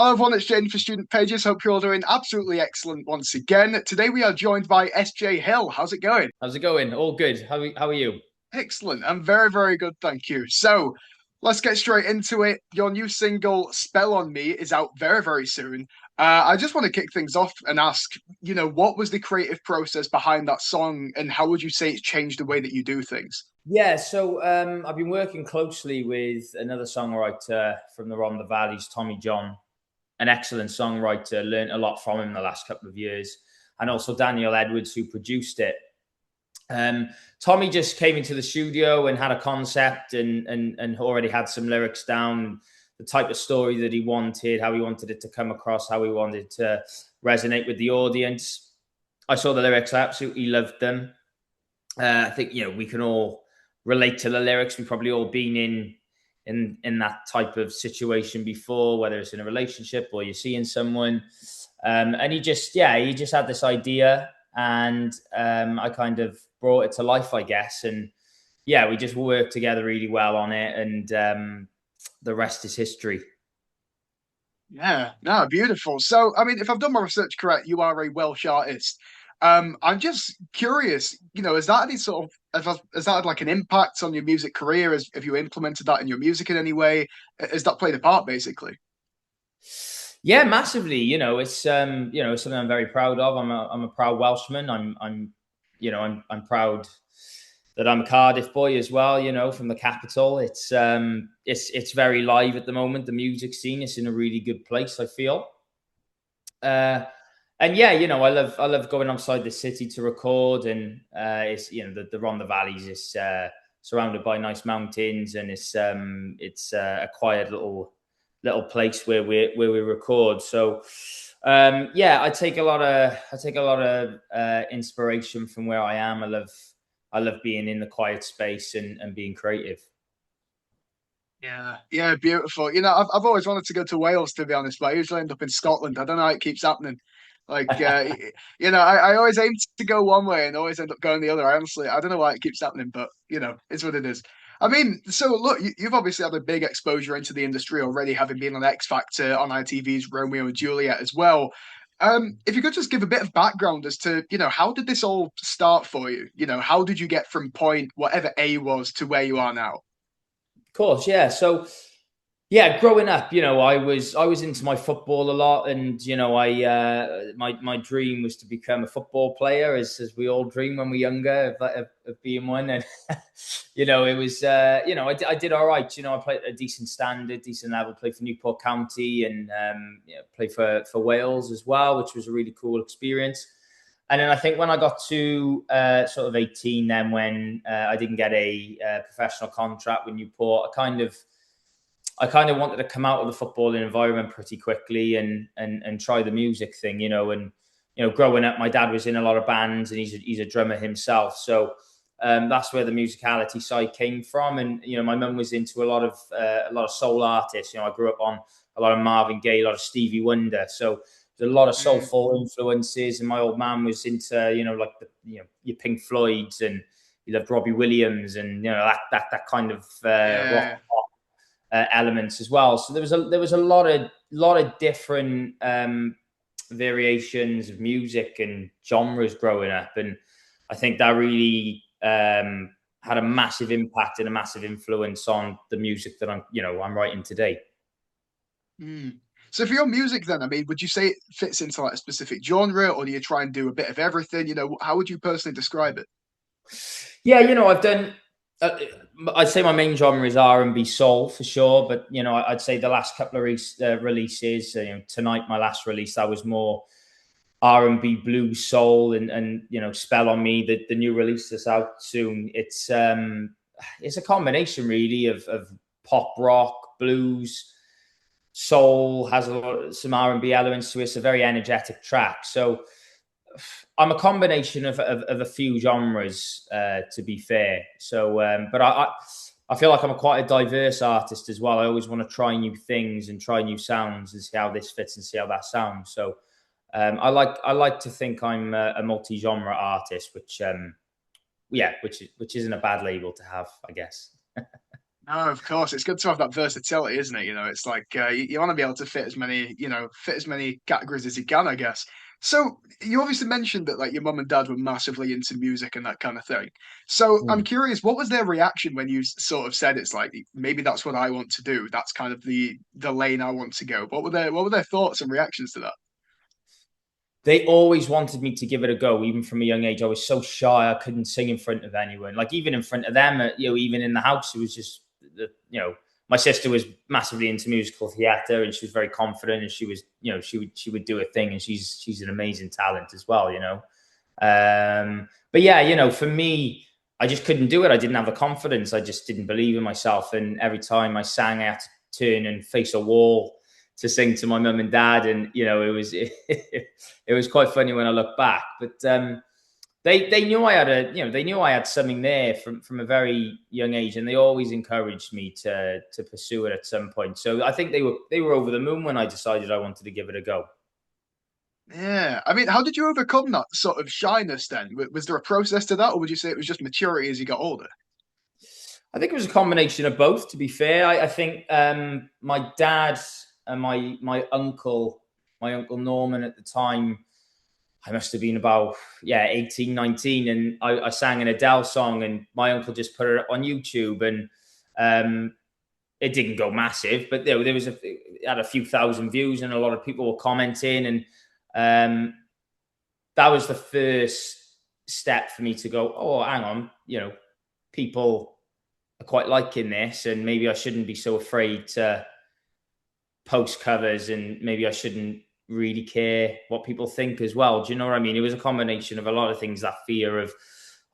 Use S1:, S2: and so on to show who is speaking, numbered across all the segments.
S1: Hello, everyone. It's Jane for Student Pages. Hope you're all doing absolutely excellent once again. Today we are joined by SJ Hill. How's it going?
S2: How's it going? All good. How are you?
S1: Excellent. I'm very, very good. Thank you. So let's get straight into it. Your new single, Spell on Me, is out very, very soon. I just want to kick things off and ask, what was the creative process behind that song and how would you say it's changed the way that you do things?
S2: Yeah, so I've been working closely with another songwriter from the Rhondda Valleys, Tommy John, an excellent songwriter. Learned a lot from him the last couple of years, and also Daniel Edwards, who produced it. Tommy just came into the studio and had a concept and already had some lyrics down, the type of story that he wanted, how he wanted it to come across, how he wanted to resonate with the audience. I saw the lyrics, I absolutely loved them. I think we can all relate to the lyrics. We've probably all been in that type of situation before, whether it's in a relationship or you're seeing someone. And he just had this idea, and I kind of brought it to life, I guess. And yeah, we just worked together really well on it, and the rest is history.
S1: Yeah, no, beautiful. So, I mean, if I've done my research correct, you are a Welsh artist. I'm just curious, has that any sort of has that had like an impact on your music career? Have you implemented that in your music in any way? Has that played a part, basically?
S2: Yeah, massively. It's something I'm very proud of. I'm a proud Welshman. I'm proud that I'm a Cardiff boy as well. From the capital. It's very live at the moment. The music scene is in a really good place, I feel. Uh, and yeah, I love going outside the city to record, and it's the Rhondda Valleys is surrounded by nice mountains, and it's a quiet little place where we record. So yeah, I take a lot of inspiration from where I am. I love being in the quiet space and being creative.
S1: Yeah, yeah, beautiful. I've always wanted to go to Wales, to be honest, but I usually end up in Scotland. I don't know how it keeps happening. Like, I always aim to go one way and always end up going the other. I don't know why it keeps happening, but it's what it is. I mean, so look, you've obviously had a big exposure into the industry already, having been on X Factor, on ITV's Romeo and Juliet as well. If you could just give a bit of background as to, how did this all start for you? How did you get from point whatever A was to where you are now?
S2: Of course, yeah. So yeah, growing up, I was into my football a lot, and my dream was to become a football player, as we all dream when we're younger of being one. And it was I did all right. I played a decent standard, decent level, played for Newport County, and played for Wales as well, which was a really cool experience. And then I think when I got to sort of 18, then when I didn't get a professional contract with Newport, I kind of wanted to come out of the footballing environment pretty quickly and try the music thing, and growing up, my dad was in a lot of bands, and he's a drummer himself, so that's where the musicality side came from. And my mum was into a lot of soul artists. I grew up on a lot of Marvin Gaye, a lot of Stevie Wonder, so there's a lot of soulful influences. And my old man was into like your Pink Floyds, and he loved Robbie Williams, and that kind of rock
S1: Yeah.
S2: elements as well. So there was a lot of different variations of music and genres growing up, and I think that really had a massive impact and a massive influence on the music that I'm writing today.
S1: Mm. So for your music, then, I mean, would you say it fits into like a specific genre, or do you try and do a bit of everything? How would you personally describe it?
S2: Yeah, I've done. Uh, I'd say my main genre is R&B soul for sure, but I'd say the last couple of releases, tonight my last release, that was more R&B blues soul, and Spell on Me, the new release that's out soon. It's a combination really of pop rock, blues, soul, has some R&B elements to it. It's a very energetic track. So I'm a combination of a few genres, to be fair. So, but I feel like I'm quite a diverse artist as well. I always want to try new things and try new sounds and see how this fits and see how that sounds. So, I like to think I'm a multi-genre artist, which isn't a bad label to have, I guess.
S1: No, of course, it's good to have that versatility, isn't it? It's like you want to be able to fit as many, fit as many categories as you can, I guess. So you obviously mentioned that like your mum and dad were massively into music and that kind of thing. So I'm
S2: Mm.
S1: curious, what was their reaction when you sort of said it's like maybe that's what I want to do? That's kind of the lane I want to go. What were their thoughts and reactions to that?
S2: They always wanted me to give it a go, even from a young age. I was so shy, I couldn't sing in front of anyone. Like even in front of them, even in the house, it was just, my sister was massively into musical theatre, and she was very confident, and she was, she would do a thing, and she's an amazing talent as well, But yeah, for me, I just couldn't do it. I didn't have the confidence. I just didn't believe in myself, and every time I sang, I had to turn and face a wall to sing to my mum and dad, and it was it was quite funny when I look back. But they knew I had they knew I had something there from a very young age, and they always encouraged me to pursue it at some point. So I think they were over the moon when I decided I wanted to give it a go.
S1: Yeah, I mean, how did you overcome that sort of shyness then? Was there a process to that, or would you say it was just maturity as you got older?
S2: I think it was a combination of both. To be fair, I think my dad and my uncle Norman at the time, I must have been about 18, 19, and I sang an Adele song, and my uncle just put it on YouTube, and um, it didn't go massive, but there was it had a few thousand views, and a lot of people were commenting, and um, that was the first step for me to go, oh, hang on, people are quite liking this, and maybe I shouldn't be so afraid to post covers, and maybe I shouldn't really care what people think as well. Do you know what I mean? It was a combination of a lot of things, that fear of,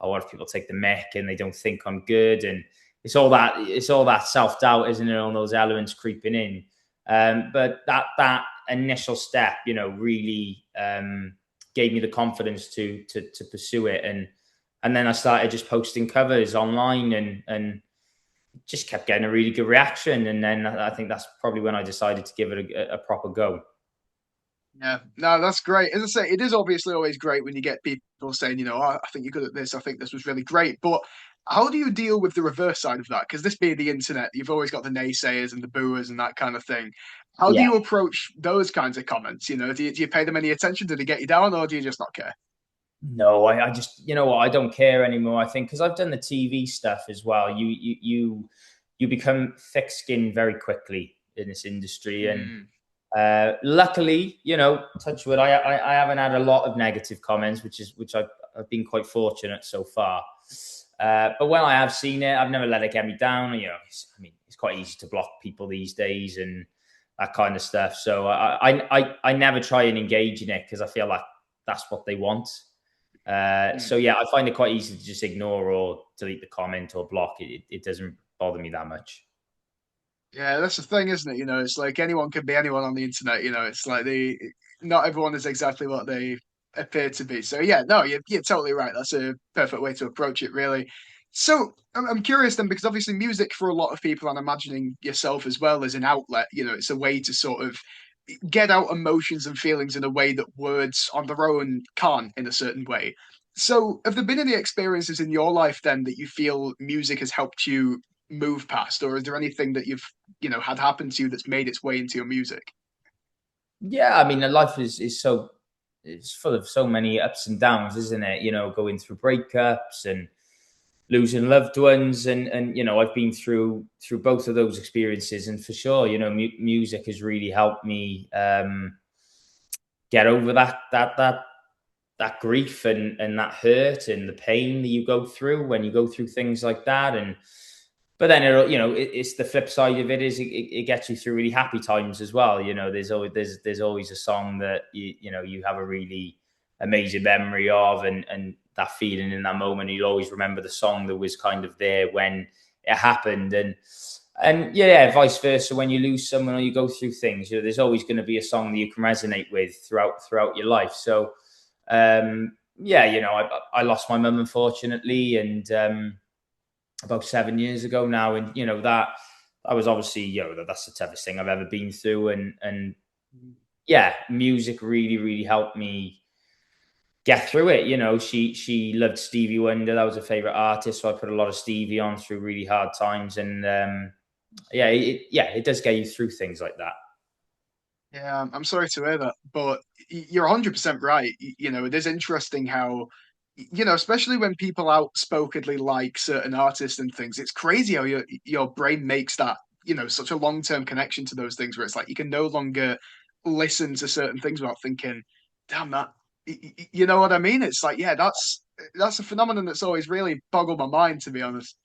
S2: oh, what if people take the mic and they don't think I'm good? And it's all that self-doubt, isn't it? All those elements creeping in. But that initial step, really gave me the confidence to pursue it. And then I started just posting covers online, and just kept getting a really good reaction. And then I think that's probably when I decided to give it a proper go.
S1: Yeah, no, that's great. As I say, it is obviously always great when you get people saying, oh, I think you're good at this. I think this was really great. But how do you deal with the reverse side of that? Because this being the internet, you've always got the naysayers and the booers and that kind of thing. How do
S2: Yeah.
S1: you approach those kinds of comments? Do you pay them any attention? Do they get you down, or do you just not care?
S2: No, I just, what, I don't care anymore. I think because I've done the TV stuff as well. You become thick skinned very quickly in this industry, and
S1: Mm.
S2: luckily, touch wood, I haven't had a lot of negative comments, which I've been quite fortunate so far. But when I have seen it, I've never let it get me down. I mean, it's quite easy to block people these days and that kind of stuff. So I never try and engage in it because I feel like that's what they want. So
S1: Mm.
S2: yeah, I find it quite easy to just ignore or delete the comment or block it. It doesn't bother me that much.
S1: Yeah, that's the thing, isn't it? It's like anyone can be anyone on the internet. It's like not everyone is exactly what they appear to be. So yeah, no, you're totally right. That's a perfect way to approach it, really. So I'm curious then, because obviously music for a lot of people, and imagining yourself as well as an outlet. It's a way to sort of get out emotions and feelings in a way that words on their own can't, in a certain way. So, have there been any experiences in your life then that you feel music has helped you move past, or is there anything that you've had happen to you that's made its way into your music?
S2: Yeah, I mean, life is so, it's full of so many ups and downs, isn't it? Going through breakups and losing loved ones, and I've been through both of those experiences, and for sure, music has really helped me get over that grief and that hurt and the pain that you go through when you go through things like that. And but then it's the flip side of it is it gets you through really happy times as well. There's always a song that you have a really amazing memory of, and that feeling in that moment. You'll always remember the song that was kind of there when it happened. And yeah, vice versa. When you lose someone or you go through things, there's always going to be a song that you can resonate with throughout your life. So yeah, I lost my mum, unfortunately, and about 7 years ago now, and that I was obviously, that's the toughest thing I've ever been through, and yeah, music really really helped me get through it. You know, she loved Stevie Wonder. That was her favorite artist. So I put a lot of Stevie on through really hard times. And it does get you through things like that.
S1: Yeah, I'm sorry to hear that, but you're 100% right. You know, it is interesting how, especially when people outspokenly like certain artists and things, it's crazy how your brain makes that, such a long-term connection to those things where it's like you can no longer listen to certain things without thinking, damn that, you know what I mean? It's like, yeah, that's a phenomenon that's always really boggled my mind, to be honest.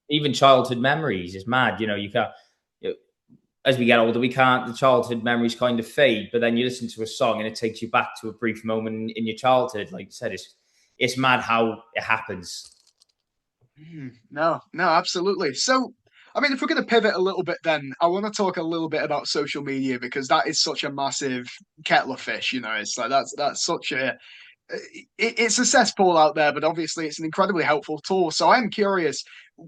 S2: Even childhood memories is mad. You know, you can't. As we get older, we can't. The childhood memories kind of fade, but then you listen to a song and it takes you back to a brief moment in your childhood. Like you said, it's mad how it happens.
S1: No, no, absolutely. So, I mean, if we're going to pivot a little bit, then I want to talk a little bit about social media because that is such a massive kettle of fish. It's like that's such it's a cesspool out there, but obviously it's an incredibly helpful tool. So I'm curious,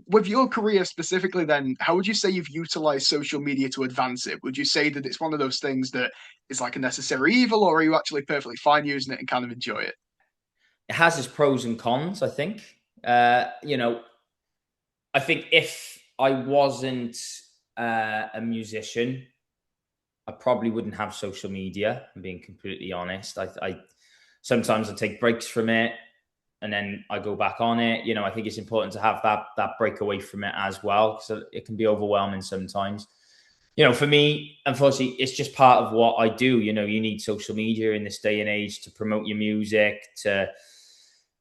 S1: with your career specifically, then how would you say you've utilized social media to advance it? Would you say that it's one of those things that is like a necessary evil, or are you actually perfectly fine using it and kind of enjoy it?
S2: It has its pros and cons, I think. You know, I think if I wasn't a musician, I probably wouldn't have social media. I'm being completely honest. I sometimes I take breaks from it and then I go back on it. You know, I think it's important to have that break away from it as well because it can be overwhelming sometimes. You know, for me, unfortunately, it's just part of what I do. You know, you need social media in this day and age to promote your music, to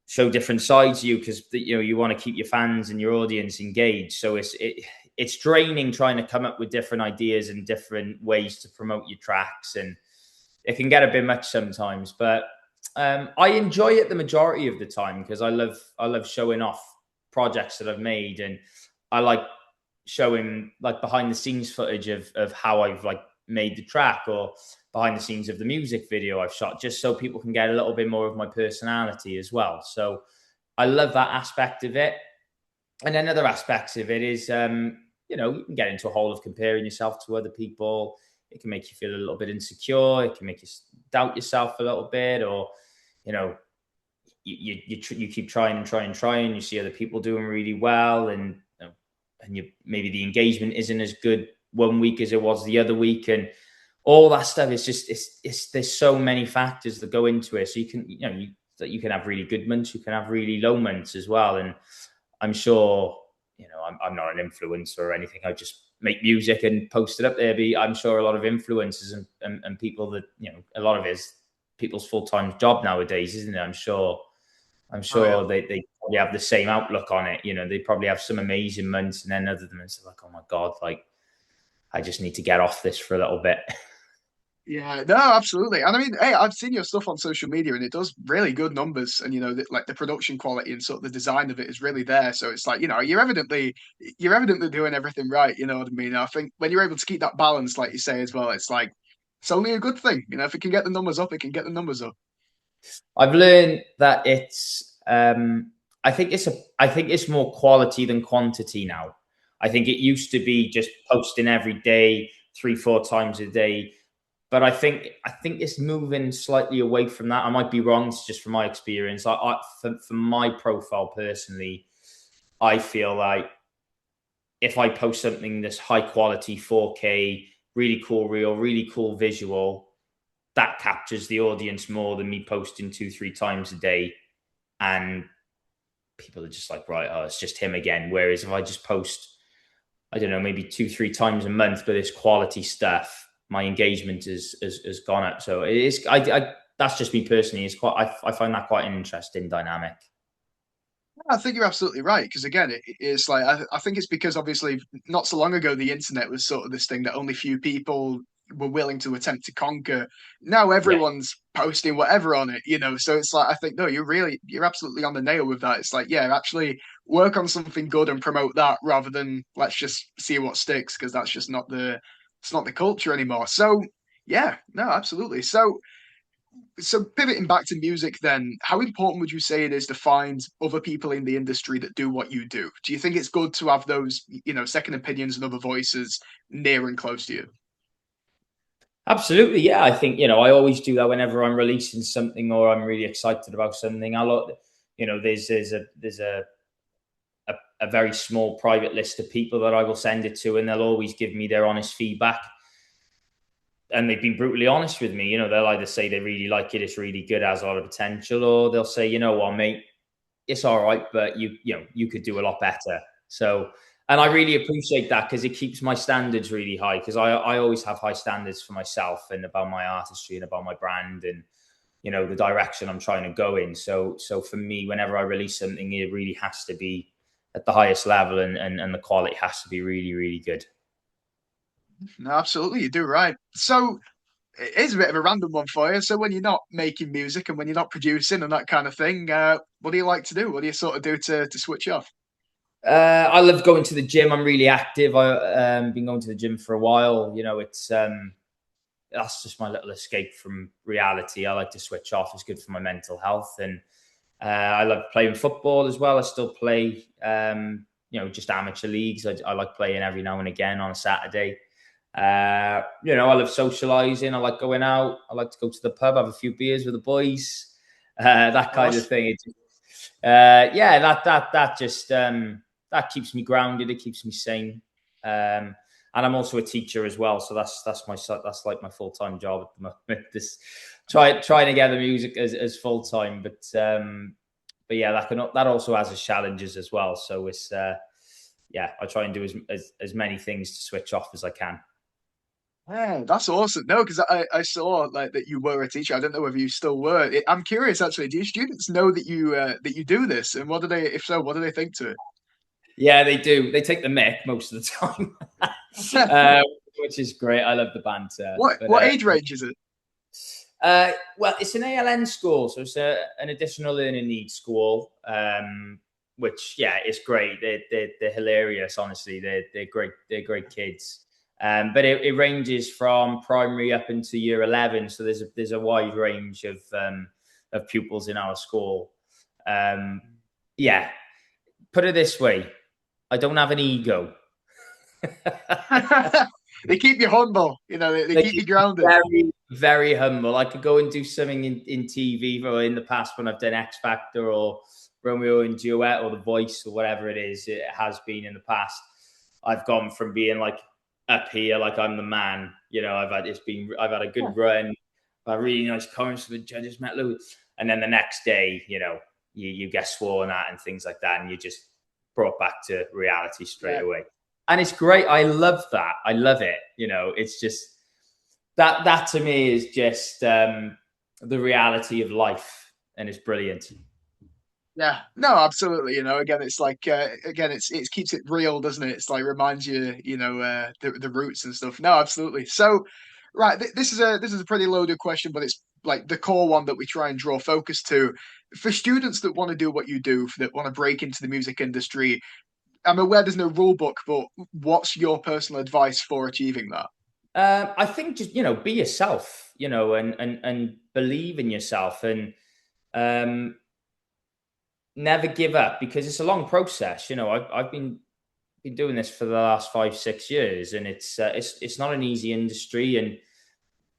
S2: show different sides of you because you want to keep your fans and your audience engaged. So it's draining trying to come up with different ideas and different ways to promote your tracks, and it can get a bit much sometimes. But I enjoy it the majority of the time because I love showing off projects that I've made, and I like showing like behind the scenes footage of how I've like made the track or behind the scenes of the music video I've shot, just so people can get a little bit more of my personality as well. So I love that aspect of it. And then other aspects of it is, you can get into a hole of comparing yourself to other people. It can make you feel a little bit insecure. It can make you doubt yourself a little bit, or you know, you keep trying and trying and trying. You see other people doing really well, and maybe the engagement isn't as good one week as it was the other week, and all that stuff is just it's there's so many factors that go into it. So you can have really good months, you can have really low months as well, and I'm sure I'm not an influencer or anything. I just make music and post it up there. But I'm sure a lot of influencers and people that a lot of it is people's full time job nowadays, isn't it? I'm
S1: Oh yeah.
S2: sure they probably have the same outlook on it. You know, they probably have some amazing months, and then other months are like, oh my god, like I just need to get off this for a little bit.
S1: Yeah, no, absolutely. And I mean, hey, I've seen your stuff on social media and it does really good numbers. And like the production quality and sort of the design of it is really there. So it's like, you're evidently doing everything right, you know what I mean? I think when you're able to keep that balance, like you say as well, it's like it's only a good thing. If it can get the numbers up, it can get the numbers up.
S2: I've learned that it's I think it's more quality than quantity now. I think it used to be just posting every day, 3, 4 times a day. But I think it's moving slightly away from that. I might be wrong. It's just from my experience. For my profile personally, I feel like if I post something that's high quality, 4K, really cool reel, really cool visual, that captures the audience more than me posting 2, 3 times a day. And people are just like, right, oh, it's just him again. Whereas if I just post, I don't know, maybe 2, 3 times a month, but it's quality stuff, my engagement has gone up. So it is. I that's just me personally. It's quite. I find that quite an interesting dynamic.
S1: I think you're absolutely right. Because again, it's like I think it's because obviously not so long ago the internet was sort of this thing that only few people were willing to attempt to conquer. Now
S2: Yeah.
S1: everyone's posting whatever on it. So it's like I think no, you're absolutely on the nail with that. It's like yeah, actually work on something good and promote that rather than let's just see what sticks because that's just not the it's not the culture anymore. So yeah, no, absolutely. So pivoting back to music then, how important would you say it is to find other people in the industry that do what you do? Do you think it's good to have those, second opinions and other voices near and close to you?
S2: Absolutely, yeah. I think I always do that whenever I'm releasing something or I'm really excited about something. There's a very small private list of people that I will send it to, and they'll always give me their honest feedback. And they've been brutally honest with me. They'll either say they really like it, it's really good, has a lot of potential, or they'll say, what, mate, it's all right, but you could do a lot better. So, and I really appreciate that because it keeps my standards really high, because I always have high standards for myself and about my artistry and about my brand and the direction I'm trying to go in. So for me, whenever I release something, it really has to be at the highest level, and the quality has to be really, really good.
S1: No, absolutely, you do right. So it is a bit of a random one for you. So when you're not making music and when you're not producing and that kind of thing, what do you like to do? What do you sort of do to switch off?
S2: I love going to the gym. I'm really active. I've been going to the gym for a while. It's that's just my little escape from reality. I like to switch off. It's good for my mental health, and I love playing football as well. I still play, just amateur leagues. I like playing every now and again on a Saturday. I love socializing. I like going out. I like to go to the pub, have a few beers with the boys, that kind of
S1: Awesome.
S2: thing. Yeah, that just that keeps me grounded. It keeps me sane. And I'm also a teacher as well, so that's like my full time job at the moment. This trying to get the music as full time, but yeah, that also has its challenges as well. So it's yeah, I try and do as many things to switch off as I can.
S1: Yeah, that's awesome. No, because I saw like that you were a teacher. I don't know whether you still were. I'm curious actually. Do your students know that you do this, and what do they, if so, what do they think to
S2: Yeah, they do. They take the mick most of the time,
S1: it?
S2: uh, which is great. I love the banter, but
S1: What age range is it?
S2: well, it's an ALN school, so it's an additional learning needs school. Which yeah, it's great. They're hilarious. Honestly, they're great. They're great kids. But it ranges from primary up into year 11. So there's a wide range of pupils in our school. Um, yeah, put it this way, I don't have an ego.
S1: They keep you humble, they
S2: They
S1: keep you
S2: keep
S1: grounded.
S2: very, very humble. I could go and do something in TV or in the past when I've done X Factor or Romeo and Duet or The Voice or whatever it is. It has been in the past. I've gone from being like up here, like I'm the man. I've had a good run. I've had really nice comments from the judges, Matt Lewis. And then the next day, you get sworn at and things like that, and you just brought back to reality straight
S1: Yeah,
S2: away. And it's great. I love that. I love it. It's just that to me is just the reality of life, and it's brilliant.
S1: yeah, no, absolutely. Again, it's like again, it keeps it real, doesn't it? It's like reminds you, the roots and stuff. No, absolutely. So, right, this is a pretty loaded question, but it's like the core one that we try and draw focus to for students that want to do what you do, that want to break into the music industry. I'm aware there's no rule book, but what's your personal advice for achieving that?
S2: I think just be yourself, and believe in yourself, and um, never give up, because it's a long process. I've been doing this for the last 5 6 years, and it's not an easy industry, and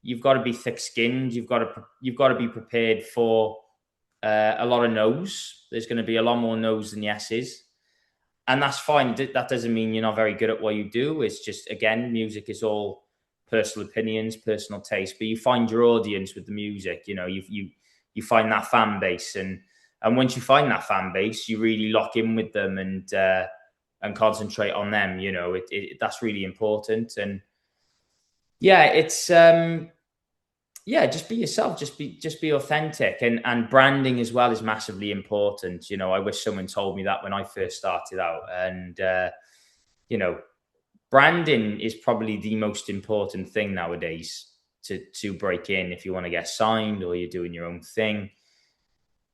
S2: you've got to be thick skinned. You've got to be prepared for a lot of no's. There's going to be a lot more no's than yeses, and that's fine. That doesn't mean you're not very good at what you do. It's just, again, music is all personal opinions, personal taste. But you find your audience with the music. You find that fan base, and once you find that fan base, you really lock in with them and concentrate on them. That's really important. And yeah, it's yeah, just be yourself, just be authentic, and branding as well is massively important. I wish someone told me that when I first started out. And you know branding is probably the most important thing nowadays to break in. If you want to get signed or you're doing your own thing,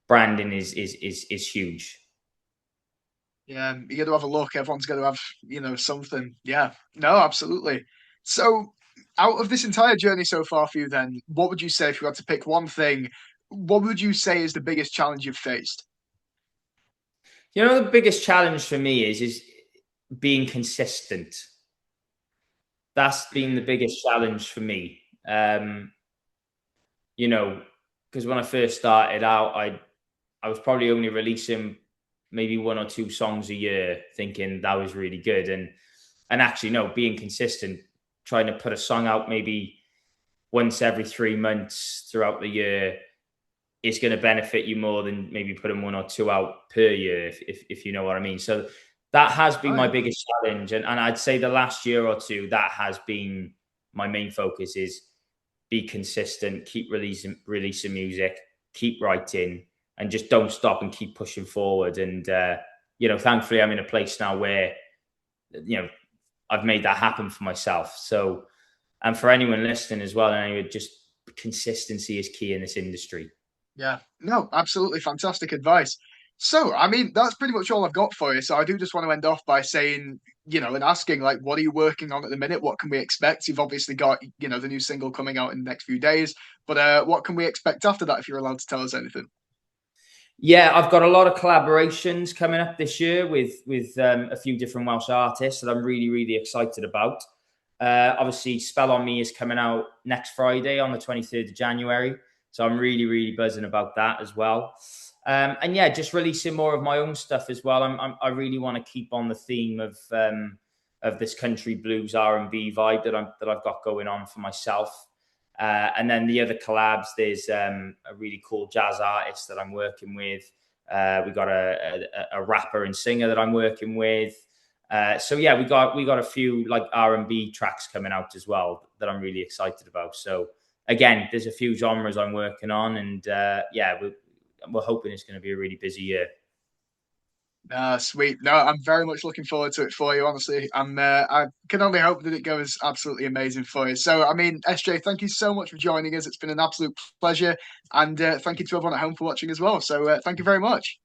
S2: branding is huge.
S1: Yeah, you got to have a look. Everyone's got to have, something. Yeah, no, absolutely. So, out of this entire journey so far for you, then, what would you say if you had to pick one thing? What would you say is the biggest challenge you've faced?
S2: The biggest challenge for me is being consistent. That's been the biggest challenge for me. Um, you know, because when I first started out, I was probably only releasing maybe one or two songs a year, thinking that was really good, and actually no, being consistent, trying to put a song out maybe once every 3 months throughout the year is going to benefit you more than maybe putting one or two out per year, if you know what I mean. So that has been
S1: Oh
S2: my
S1: yeah.
S2: biggest challenge, and I'd say the last year or two that has been my main focus is be consistent, keep releasing music, keep writing, and just don't stop and keep pushing forward. And thankfully, I'm in a place now where I've made that happen for myself. So, and for anyone listening as well, and just consistency is key in this industry.
S1: Yeah, no, absolutely fantastic advice. So, I mean, that's pretty much all I've got for you. So, I do just want to end off by saying, and asking, like, what are you working on at the minute? What can we expect? You've obviously got, the new single coming out in the next few days, but what can we expect after that if you're allowed to tell us anything?
S2: Yeah, I've got a lot of collaborations coming up this year with a few different Welsh artists that I'm really really excited about. Obviously, Spell on Me is coming out next Friday on the 23rd of January, so I'm really really buzzing about that as well. And yeah, just releasing more of my own stuff as well. I really want to keep on the theme of this country blues R&B vibe that I've got going on for myself. And then the other collabs, there's a really cool jazz artist that I'm working with. We got a rapper and singer that I'm working with. So yeah, we got a few like R&B tracks coming out as well that I'm really excited about. So again, there's a few genres I'm working on, and yeah, we're hoping it's going to be a really busy year.
S1: Sweet. No, I'm very much looking forward to it for you. Honestly, I can only hope that it goes absolutely amazing for you. So, I mean, SJ, thank you so much for joining us. It's been an absolute pleasure, and thank you to everyone at home for watching as well. So, thank you very much.